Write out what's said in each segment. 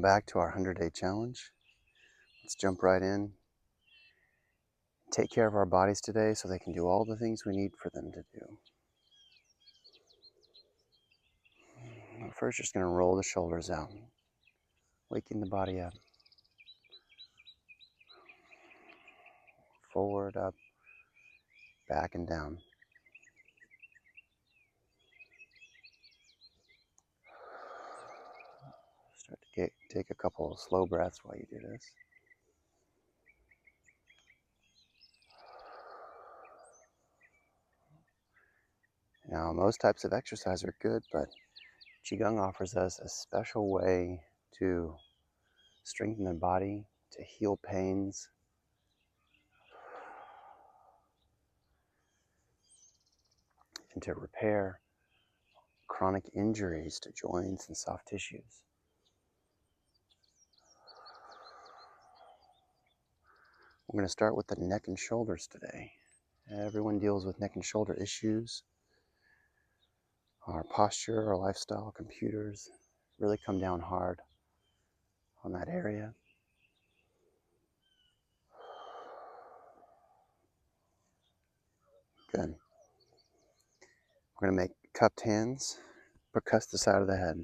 Welcome back to our 100-day challenge. Let's jump right in. Take care of our bodies today so they can do all the things we need for them to do. First, just going to roll the shoulders out, waking the body up. Forward, up, back and down. Start to take a couple of slow breaths while you do this. Now, most types of exercise are good, but QiGong offers us a special way to strengthen the body, to heal pains, and to repair chronic injuries to joints and soft tissues. We're going to start with the neck and shoulders today. Everyone deals with neck and shoulder issues. Our posture, our lifestyle, computers really come down hard on that area. Good. We're going to make cupped hands, percuss the side of the head.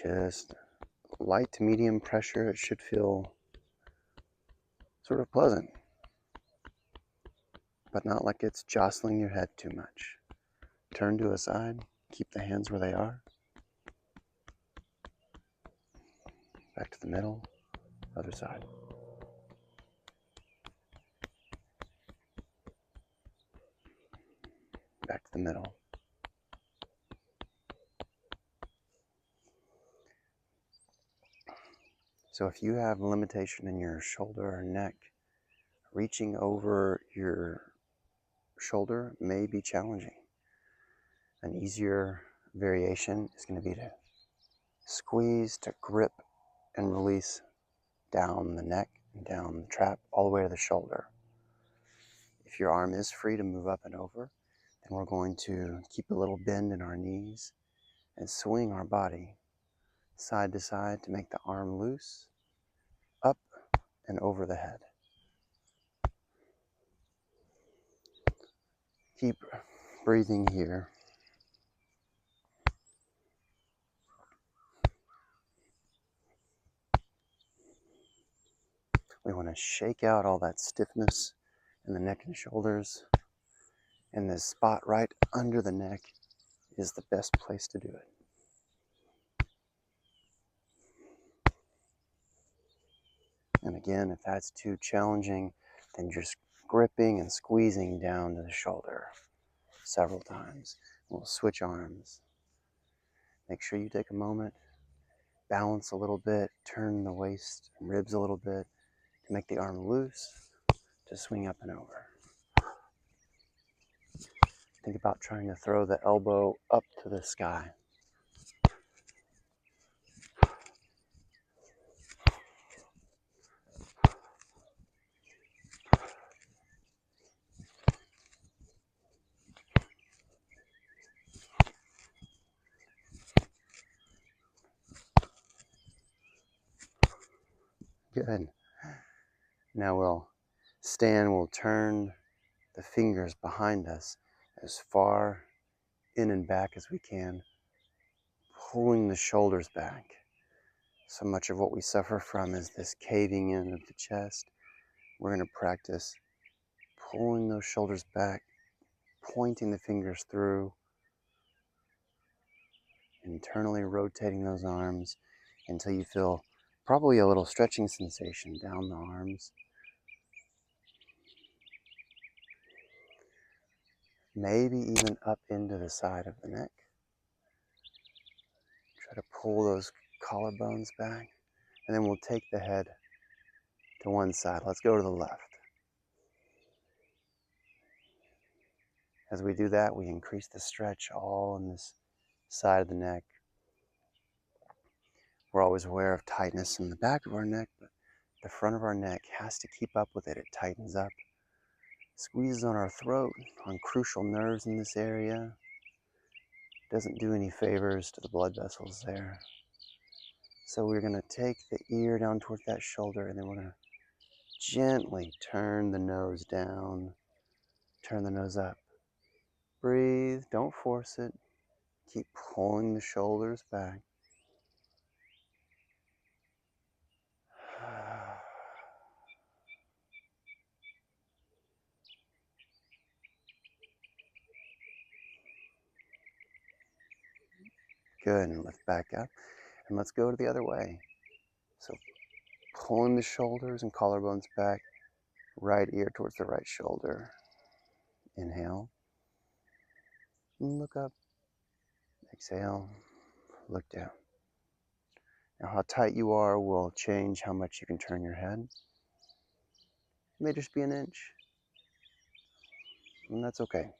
Just light to medium pressure. It should feel sort of pleasant, but not like it's jostling your head too much. Turn to a side, keep the hands where they are. Back to the middle, other side. Back to the middle. So if you have limitation in your shoulder or neck, reaching over your shoulder may be challenging. An easier variation is going to be to squeeze, to grip and release down the neck and down the trap all the way to the shoulder. If your arm is free to move up and over, then we're going to keep a little bend in our knees and swing our body side to side to make the arm loose, up and over the head. Keep breathing here. We want to shake out all that stiffness in the neck and shoulders. And this spot right under the neck is the best place to do it. And again, if that's too challenging, then just gripping and squeezing down to the shoulder several times. We'll switch arms. Make sure you take a moment, balance a little bit, turn the waist and ribs a little bit to make the arm loose, to swing up and over. Think about trying to throw the elbow up to the sky. Good. Now we'll stand, we'll turn the fingers behind us as far in and back as we can, pulling the shoulders back. So much of what we suffer from is this caving in of the chest. We're going to practice pulling those shoulders back, pointing the fingers through, internally rotating those arms until you feel probably a little stretching sensation down the arms. Maybe even up into the side of the neck. Try to pull those collarbones back. And then we'll take the head to one side. Let's go to the left. As we do that, we increase the stretch all on this side of the neck. We're always aware of tightness in the back of our neck, but the front of our neck has to keep up with it. It tightens up, squeezes on our throat, on crucial nerves in this area. Doesn't do any favors to the blood vessels there. So we're going to take the ear down towards that shoulder, and then we're going to gently turn the nose down, turn the nose up. Breathe, don't force it. Keep pulling the shoulders back. Good, and lift back up. And let's go to the other way. So pulling the shoulders and collarbones back, right ear towards the right shoulder. Inhale. Look up. Exhale. Look down. Now how tight you are will change how much you can turn your head. It may just be an inch. And that's okay.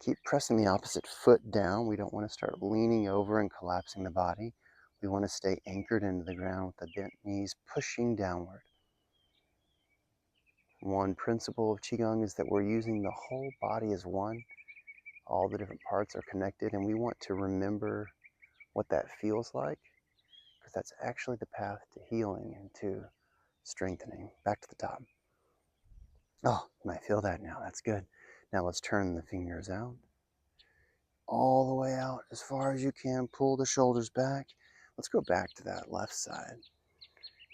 Keep pressing the opposite foot down. We don't want to start leaning over and collapsing the body. We want to stay anchored into the ground with the bent knees pushing downward. One principle of QiGong is that we're using the whole body as one. All the different parts are connected, and we want to remember what that feels like, because that's actually the path to healing and to strengthening. Back to the top. Oh, you might feel that now. That's good. Now let's turn the fingers out. All the way out as far as you can. Pull the shoulders back. Let's go back to that left side.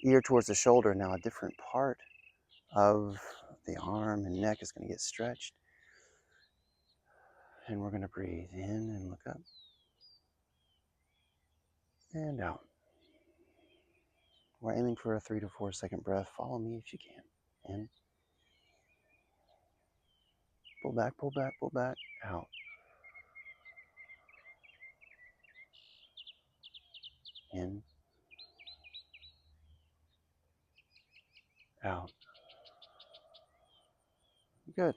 Ear towards the shoulder. Now a different part of the arm and neck is going to get stretched. And we're going to breathe in and look up. And out. We're aiming for a 3 to 4 second breath. Follow me if you can. In. Pull back, pull back, pull back. Out. In. Out. Good.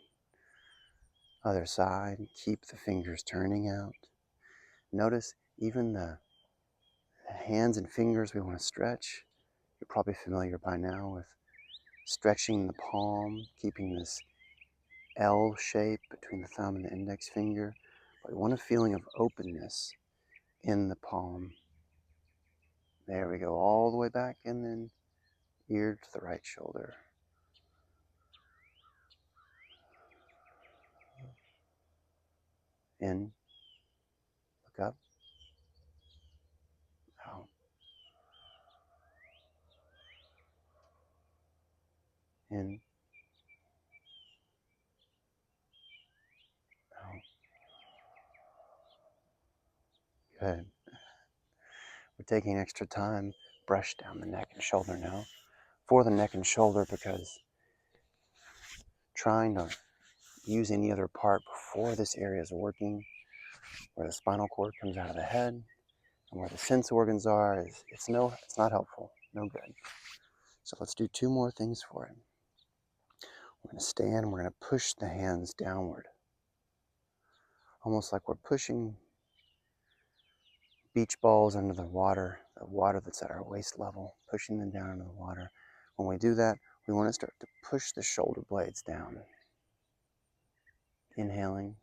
Other side. Keep the fingers turning out. Notice even the hands and fingers we want to stretch. You're probably familiar by now with stretching the palm, keeping this L shape between the thumb and the index finger. But we want a feeling of openness in the palm. There we go, all the way back, and then ear to the right shoulder. In, look up, out. In, out. Good. We're taking extra time, brush down the neck and shoulder now. For the neck and shoulder, because trying to use any other part before this area is working, where the spinal cord comes out of the head, and where the sense organs are, it's not helpful, no good. So let's do 2 more things for it. We're going to stand, we're going to push the hands downward. Almost like we're pushing beach balls into the water that's at our waist level, pushing them down into the water. When we do that, we want to start to push the shoulder blades down. Inhaling.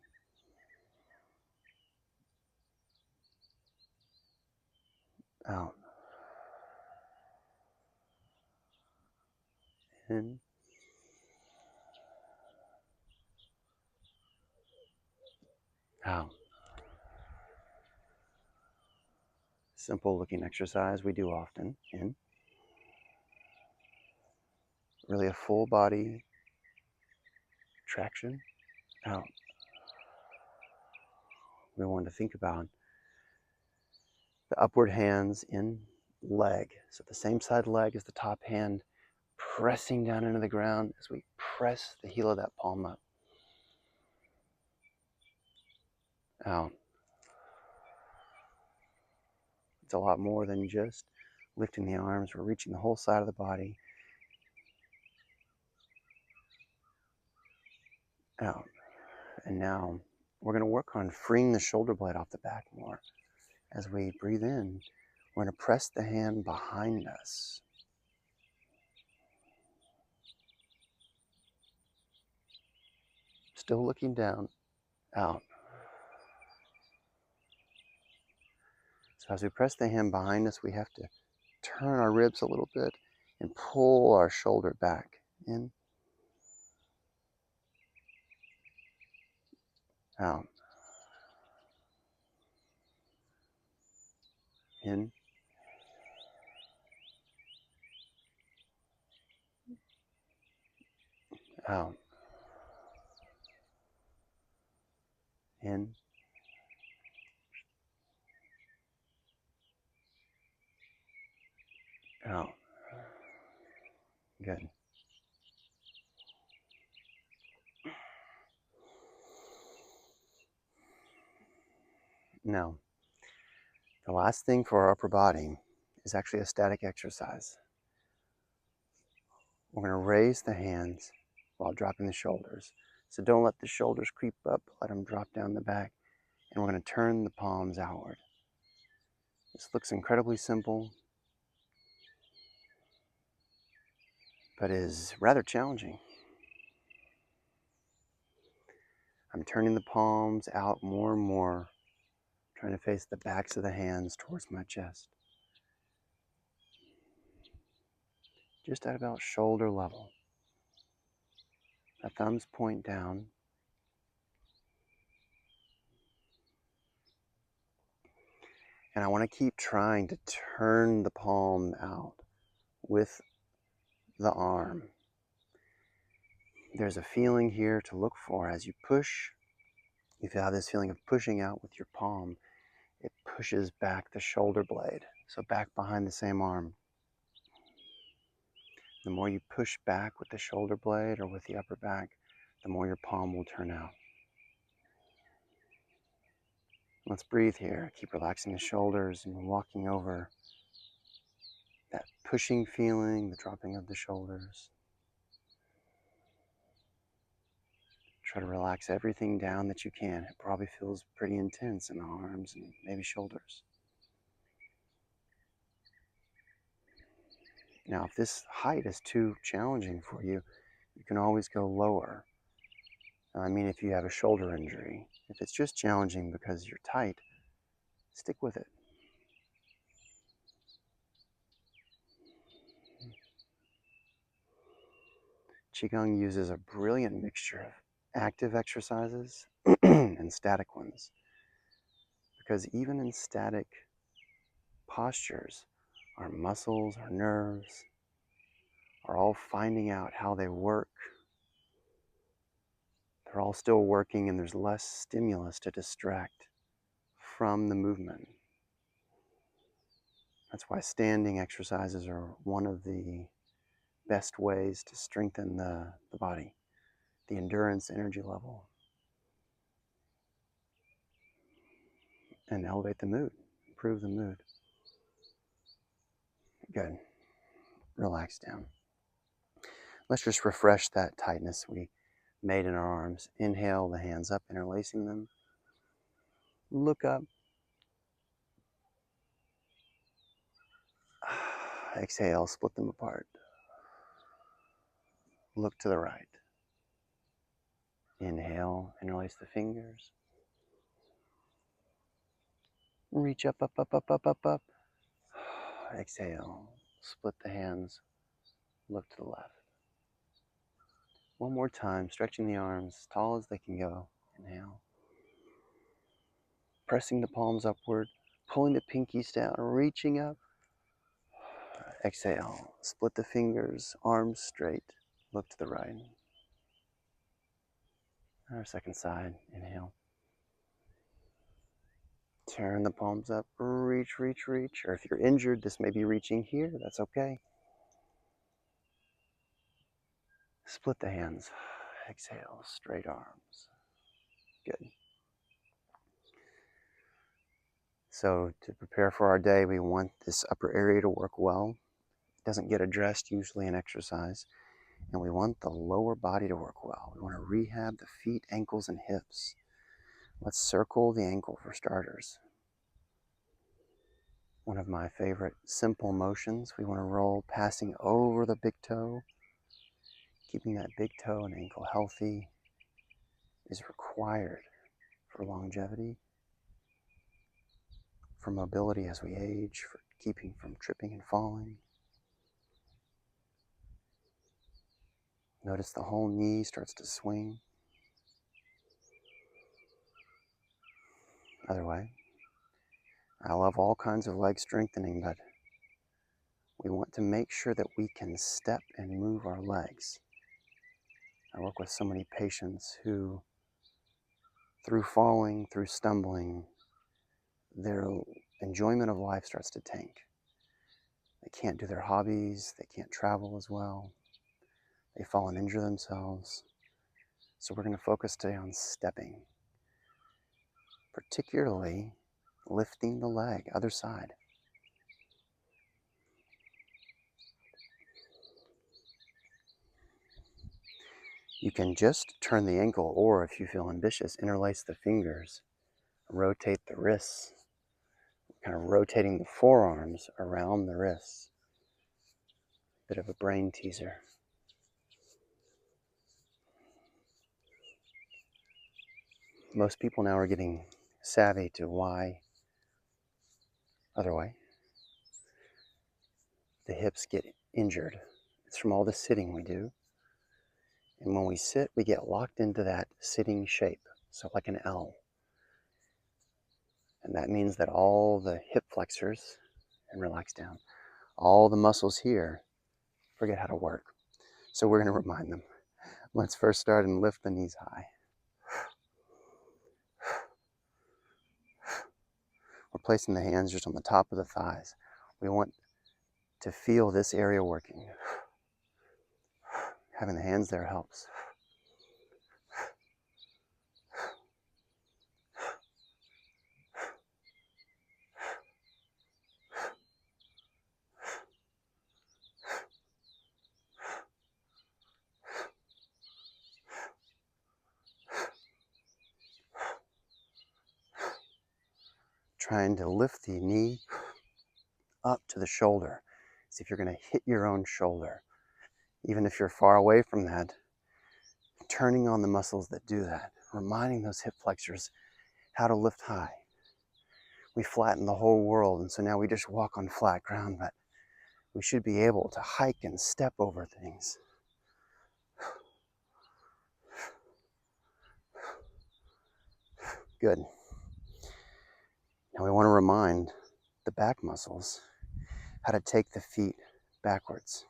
Out. In. Out. Simple looking exercise we do often. In. Really a full body traction. Out. We want to think about the upward hands in leg. So the same side leg as the top hand, pressing down into the ground as we press the heel of that palm up. Out. It's a lot more than just lifting the arms. We're reaching the whole side of the body. Out. And now we're going to work on freeing the shoulder blade off the back more. As we breathe in, We're going to press the hand behind us. Still looking down, out. So as we press the hand behind us, we have to turn our ribs a little bit and pull our shoulder back. In, out. In, out. In, out. Good. Now, the last thing for our upper body is actually a static exercise. We're going to raise the hands while dropping the shoulders. So don't let the shoulders creep up, let them drop down the back. And we're going to turn the palms outward. This looks incredibly simple, but is rather challenging. I'm turning the palms out more and more, trying to face the backs of the hands towards my chest. Just at about shoulder level. The thumbs point down. And I want to keep trying to turn the palm out with the arm. There's a feeling here to look for as you push. If you have this feeling of pushing out with your palm, it pushes back the shoulder blade, so back behind the same arm. The more you push back with the shoulder blade or with the upper back, the more your palm will turn out. Let's breathe here. Keep relaxing the shoulders and walking over that pushing feeling, the dropping of the shoulders. Try to relax everything down that you can. It probably feels pretty intense in the arms and maybe shoulders. Now, if this height is too challenging for you, you can always go lower. I mean, if you have a shoulder injury, if it's just challenging because you're tight, stick with it. QiGong uses a brilliant mixture of active exercises and static ones, because even in static postures, our muscles, our nerves are all finding out how they work. They're all still working, and there's less stimulus to distract from the movement. That's why standing exercises are one of the best ways to strengthen the body, the endurance energy level, and elevate the mood, improve the mood. Good. Relax down. Let's just refresh that tightness we made in our arms. Inhale the hands up, interlacing them. Look up. Exhale, split them apart. Look to the right. Inhale, interlace the fingers. Reach up, up, up, up, up, up, up. Exhale, split the hands. Look to the left. One more time, stretching the arms as tall as they can go. Inhale. Pressing the palms upward, pulling the pinkies down, reaching up. Exhale, split the fingers, arms straight. Look to the right. Our second side, inhale. Turn the palms up, reach, reach, reach. Or if you're injured, this may be reaching here, that's okay. Split the hands. Exhale, straight arms. Good. So to prepare for our day, we want this upper area to work well. It doesn't get addressed usually in exercise. And we want the lower body to work well. We want to rehab the feet, ankles, and hips. Let's circle the ankle for starters. One of my favorite simple motions, we want to roll passing over the big toe. Keeping that big toe and ankle healthy is required for longevity, for mobility as we age, for keeping from tripping and falling. Notice the whole knee starts to swing. Other way. I love all kinds of leg strengthening, but we want to make sure that we can step and move our legs. I work with so many patients who, through falling, through stumbling, their enjoyment of life starts to tank. They can't do their hobbies, they can't travel as well, they fall and injure themselves. So we're going to focus today on stepping, particularly lifting the leg, other side. You can just turn the ankle, or if you feel ambitious, interlace the fingers, rotate the wrists, kind of rotating the forearms around the wrists. Bit of a brain teaser. Most people now are getting savvy to why, other way, the hips get injured. It's from all the sitting we do. And when we sit, we get locked into that sitting shape, so like an L. And that means that all the hip flexors, and relax down, all the muscles here forget how to work. So we're going to remind them. Let's first start and lift the knees high. We're placing the hands just on the top of the thighs. We want to feel this area working. Having the hands there helps. Trying to lift the knee up to the shoulder. See if you're going to hit your own shoulder. Even if you're far away from that, turning on the muscles that do that, reminding those hip flexors how to lift high. We flatten the whole world, and so now we just walk on flat ground, but we should be able to hike and step over things. Good. Now we want to remind the back muscles how to take the feet backwards.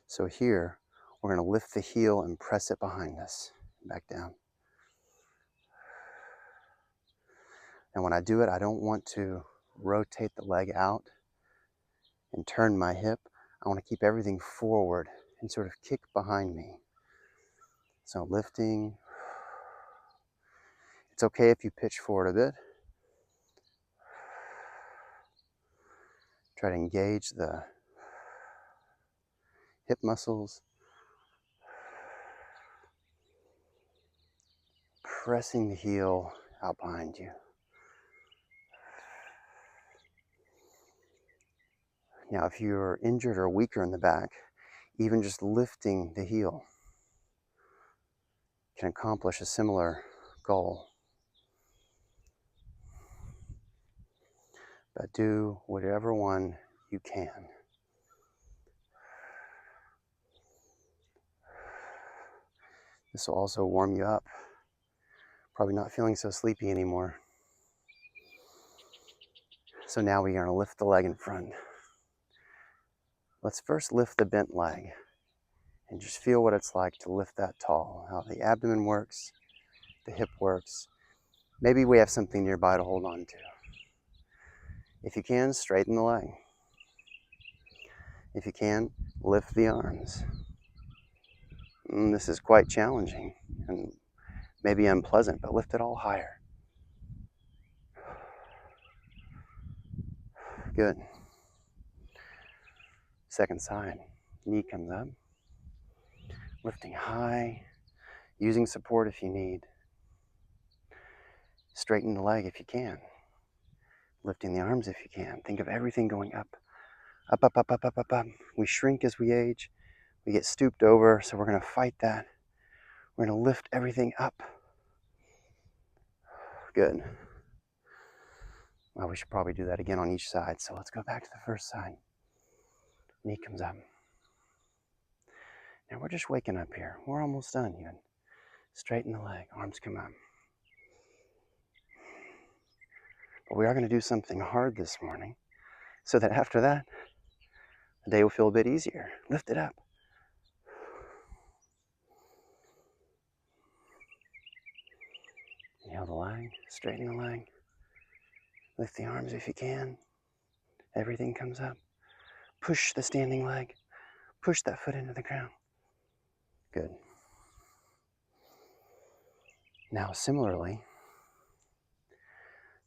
So here, we're going to lift the heel and press it behind us, back down. And when I do it, I don't want to rotate the leg out and turn my hip. I want to keep everything forward and sort of kick behind me. So lifting. It's okay if you pitch forward a bit. Try to engage the hip muscles. Pressing the heel out behind you. Now, if you're injured or weaker in the back, even just lifting the heel can accomplish a similar goal. But do whatever one you can. This will also warm you up. Probably not feeling so sleepy anymore. So now we're going to lift the leg in front. Let's first lift the bent leg and just feel what it's like to lift that tall, how the abdomen works, the hip works. Maybe we have something nearby to hold on to. If you can, straighten the leg. If you can, lift the arms. This is quite challenging and maybe unpleasant, but lift it all higher. Good. Second side, knee comes up. Lifting high, using support if you need. Straighten the leg if you can. Lifting the arms if you can. Think of everything going up. Up, up, up, up, up, up, up. We shrink as we age. We get stooped over, so we're going to fight that. We're going to lift everything up. Good. Well, we should probably do that again on each side. So let's go back to the first side. Knee comes up. Now we're just waking up here. We're almost done even. Straighten the leg. Arms come up. But we are going to do something hard this morning so that after that, the day will feel a bit easier. Lift it up. Inhale the leg. Straighten the leg. Lift the arms if you can. Everything comes up. Push the standing leg. Push that foot into the ground. Good. Now similarly,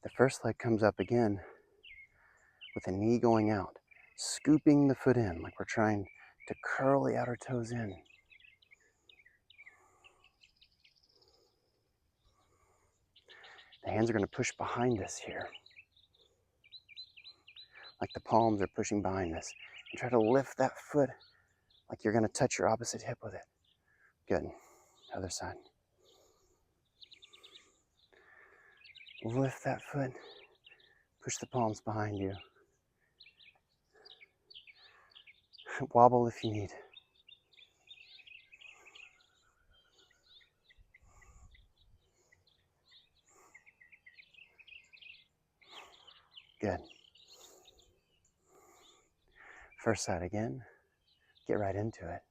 the first leg comes up again with the knee going out, scooping the foot in like we're trying to curl the outer toes in. The hands are going to push behind us here, like the palms are pushing behind us. And try to lift that foot like you're going to touch your opposite hip with it. Good. Other side. Lift that foot. Push the palms behind you. Wobble if you need. Good. First side again. Get right into it.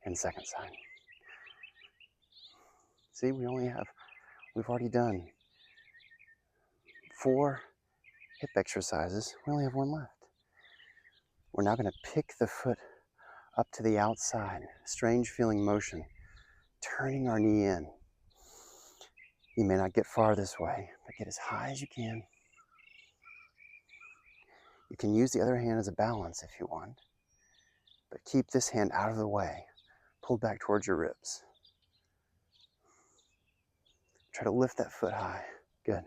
And second side. See, we've already done 4 hip exercises. We only have 1 left. We're now going to pick the foot up to the outside. Strange feeling motion. Turning our knee in. You may not get far this way, but get as high as you can. You can use the other hand as a balance if you want, but keep this hand out of the way, pulled back towards your ribs. Try to lift that foot high. Good.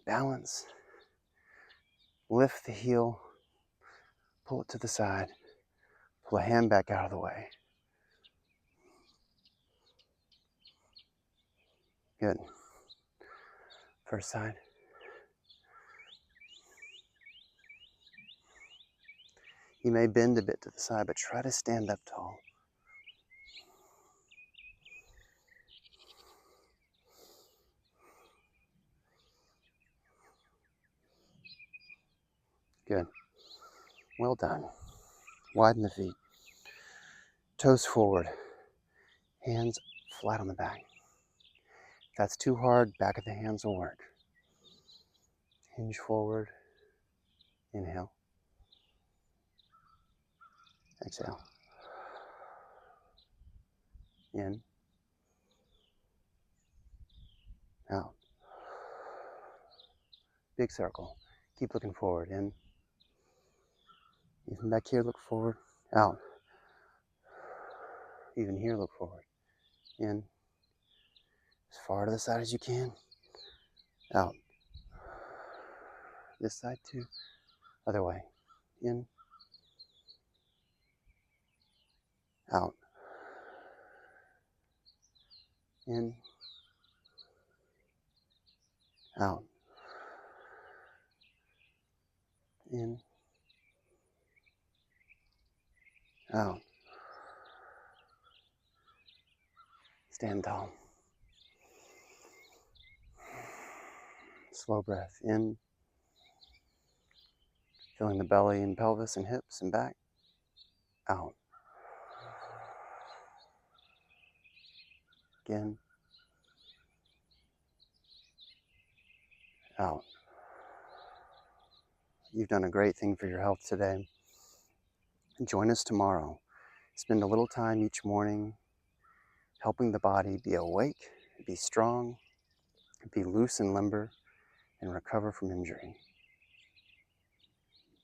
Balance. Lift the heel, pull it to the side, pull a hand back out of the way. Good. First side. You may bend a bit to the side, but try to stand up tall. Good. Well done. Widen the feet. Toes forward. Hands flat on the back. If that's too hard, back of the hands will work. Hinge forward. Inhale. Exhale. In. Out. Big circle. Keep looking forward. In. Even back here, look forward. Out. Even here, look forward. In. As far to the side as you can. Out. This side too. Other way. In. Out. In. Out. In. Out. Stand tall. Slow breath. In. Feeling the belly and pelvis and hips and back. Out. Again. Out. You've done a great thing for your health today. Join us tomorrow. Spend a little time each morning helping the body be awake, be strong, be loose and limber, and recover from injury.